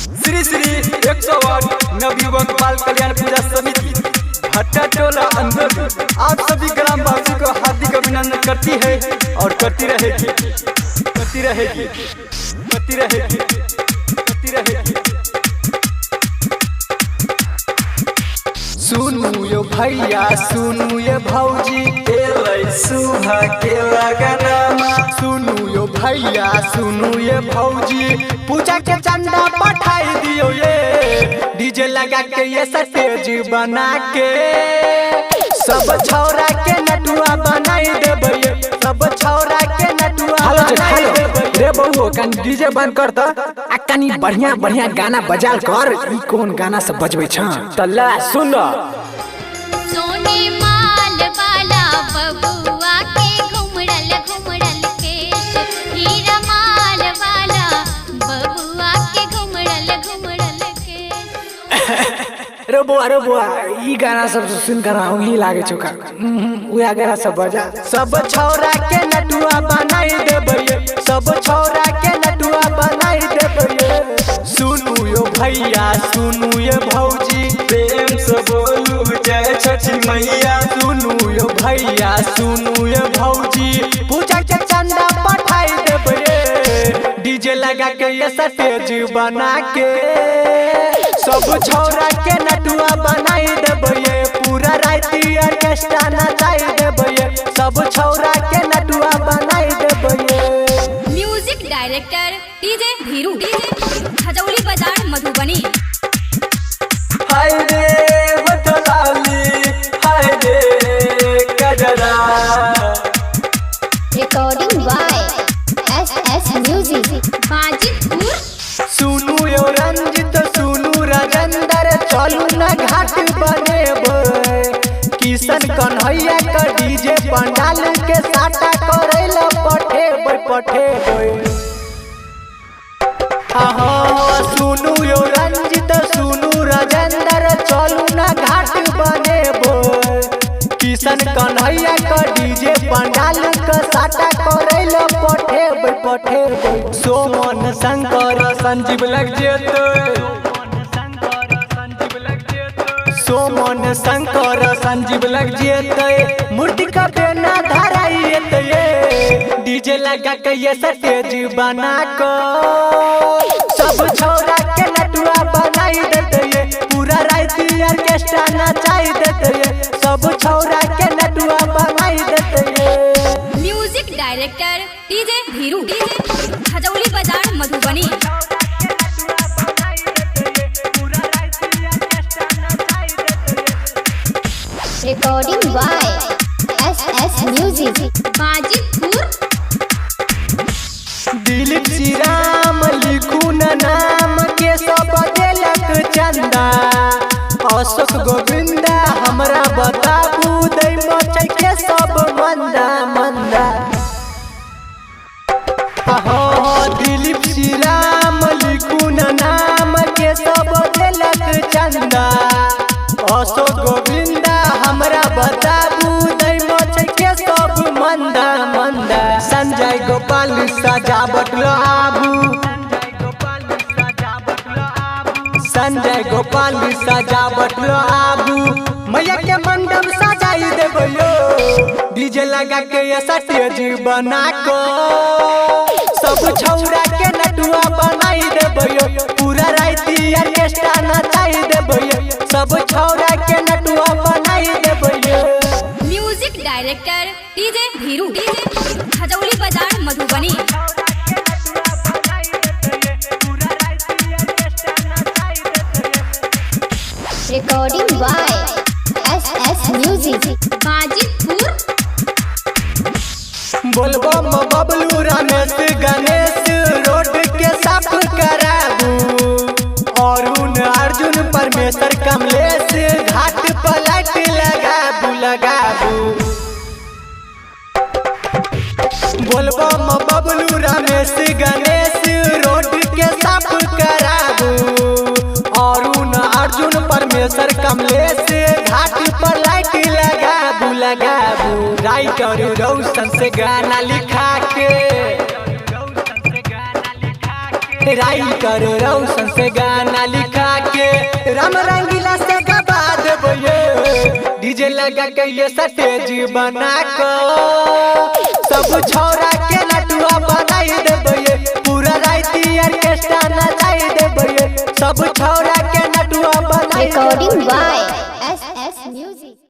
श्री श्री 108 नवयुवक बाल कल्याण पूजा समिति भट्टा टोला अंदर आप सभी ग्रामवासी को हार्दिक अभिनंदन करती है और करती रहेगी, करती रहेगी, करती रहेगी, करती रहेगी। सुनू यो भैया सुनू ये भौजी सुहा के लगनमा, सुनू यो भैया सुनू ये भौजी पूजा के चंदा पठाई दियो ये डीजे लगा के ये स्टेज बना के सब छौरा के नटुआ बनाई देबे, सब छौरा के नटुआ बनाई देबे। रे बउओ कन डीजे बंद कर त आ कनी बढ़िया बढ़िया गाना बजाल कर। ई कौन गाना सब बजबै छ तल्ला सुन। सोने माल वाला बबुआ के घुमड़ल घुमड़ल केश, हीरा माल वाला बबुआ के घुमड़ल घुमड़ल केश। रे बुआ ई गाना सब सुन कर ही लागे छौका उया गाना सब बजा। सब छौरा के नटुआ बनाई देबे, सब छौरा के नटुआ बनाई देबे। सुनू यो भैया सुनू ये भौजी प्रेम से बोलू जय छठी मैया। सुनू यो भैया सुनू ये भौजी पूजा के चंदा पठाई देबे, डीजे लगा के ये स्टेज बना के सब छौरा के नटुआ बनाई देबे, पूरा राती ऑर्केस्ट्रा नचाई देबे, सब छौरा के नटुआ बनाई देबे। Music director DJ Dhiru, Khajauli बाजार मधुबनी। हाय रे बदलाली हाय रे कजरा। Recording by S music Bajitpur. सुनू यो रंजित सुनू राजेंद्र चलू न घाट बनेबे, किशन कन्हैया का डीजे पंडाल के साटा करेला पठेबे पठेबे। सुनू यो रंजित सुनू राजेंद्र चलू न घाट बनेबे, किशन कन्हैया का डीजे पंडाल के साटा करेला पठेबे पठेबे। सोमन शंकर संजीव लग जेते, सोमन शंकर संजीव लग जेते, मूर्ति का बेना धराई एते, डीजे लगा के ये स्टेज बना को सब छौरा के नटुआ बनाई देते, पूरा राती ऑर्केस्ट्रा नचाई देते, सब छौरा के नटुआ बनाई देते। Music director DJ Dhiru, Khajauli बाजार Madhubani. Recording by S music Bajitpur. Dilip Shri Ram लिखू न नाम के सब देलक चंदा, अशोक गोविंदा हमरा बताबू दै मचै के सब मंदा मंदा। दिलीप श्री राम लिखू न नाम के सब देलक चंदा, अशोक गोविंदा हमरा बताबू दै मचै के सब मंदा मंदा। संजय गोपाल सजावट लो आबू, संजय गोपाल सजावट लो आबू, मैया के मंडप सजाई देबे यो, डीजे लगा के ये स्टेज बना को सब छौरा के नटुआ बनाई देबे यो, पूरा राती ऑर्केस्ट्रा नचाई देबे यो, सब छौरा के नटुआ बनाई देबे यो। Music director DJ Dhiru, Khajauli बाजार Madhubani. Recording by S music Bajitpur. Bolbam Bablu Ramesh Ganesh road के साफ कराबू, अरुण अर्जुन परमेश्वर कमलेश घाट पर लाइट लगाबू लगाबू। बोलबम बबलू रमेश गणेश रोड के साफ कराबू, अरुण अर्जुन परमेश्वर कमलेश घाट पर लाइट लगाबू लगाबू। राइटर रोशन से गाना लिखा के राइटर रोशन से गाना लिखा के राम रंगीला से गवा देबो ये डीजे लगा के ये स्टेज बना को सब छोरा के